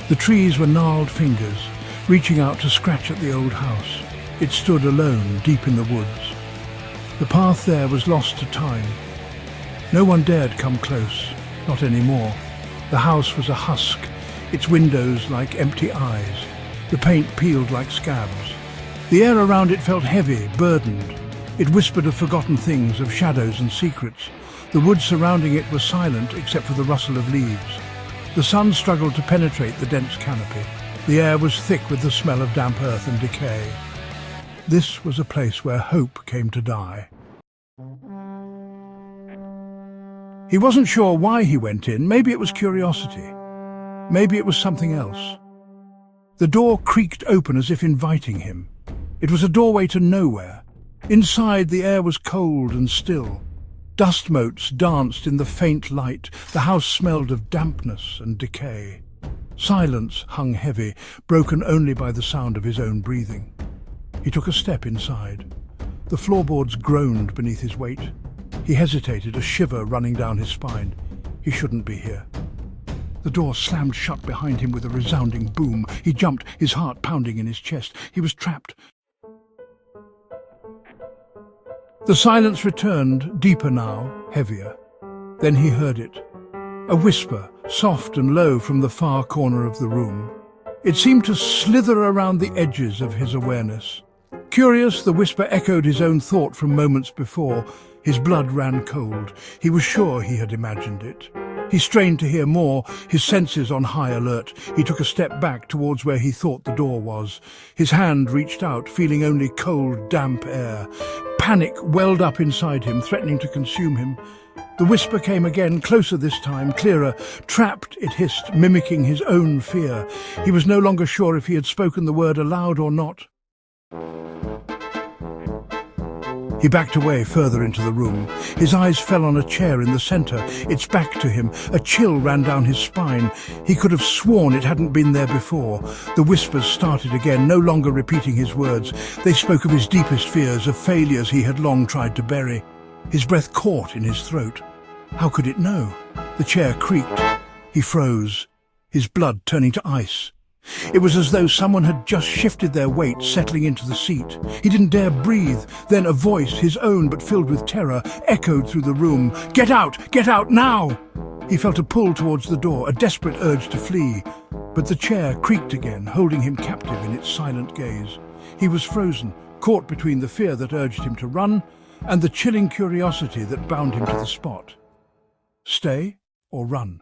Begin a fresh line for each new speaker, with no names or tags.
The trees were gnarled fingers, reaching out to scratch at the old house. It stood alone, deep in the woods. The path there was lost to time. No one dared come close, not anymore. The house was a husk, its windows like empty eyes, the paint peeled like scabs. The air around it felt heavy, burdened. It whispered of forgotten things, of shadows and secrets. The woods surrounding it were silent except for the rustle of leaves. The sun struggled to penetrate the dense canopy. The air was thick with the smell of damp earth and decay. This was a place where hope came to die. He wasn't sure why he went in. Maybe it was curiosity. Maybe it was something else. The door creaked open as if inviting him. It was a doorway to nowhere. Inside, the air was cold and still. Dust motes danced in the faint light. The house smelled of dampness and decay. Silence hung heavy, broken only by the sound of his own breathing. He took a step inside. The floorboards groaned beneath his weight. He hesitated, a shiver running down his spine. He shouldn't be here. The door slammed shut behind him with a resounding boom. He jumped, his heart pounding in his chest. He was trapped. The silence returned, deeper now, heavier. Then he heard it. A whisper, soft and low from the far corner of the room. It seemed to slither around the edges of his awareness. Curious, the whisper echoed his own thought from moments before. His blood ran cold. He was sure he had imagined it. He strained to hear more, his senses on high alert. He took a step back towards where he thought the door was. His hand reached out, feeling only cold, damp air. Panic welled up inside him, threatening to consume him. The whisper came again, closer this time, clearer. Trapped, it hissed, mimicking his own fear. He was no longer sure if he had spoken the word aloud or not. He backed away further into the room. His eyes fell on a chair in the centre, its back to him. A chill ran down his spine. He could have sworn it hadn't been there before. The whispers started again, no longer repeating his words. They spoke of his deepest fears, of failures he had long tried to bury. His breath caught in his throat. How could it know? The chair creaked. He froze, his blood turning to ice. It was as though someone had just shifted their weight, settling into the seat. He didn't dare breathe. Then a voice, his own but filled with terror, echoed through the room. "Get out! Get out now!" He felt a pull towards the door, a desperate urge to flee. But the chair creaked again, holding him captive in its silent gaze. He was frozen, caught between the fear that urged him to run and the chilling curiosity that bound him to the spot. Stay or run?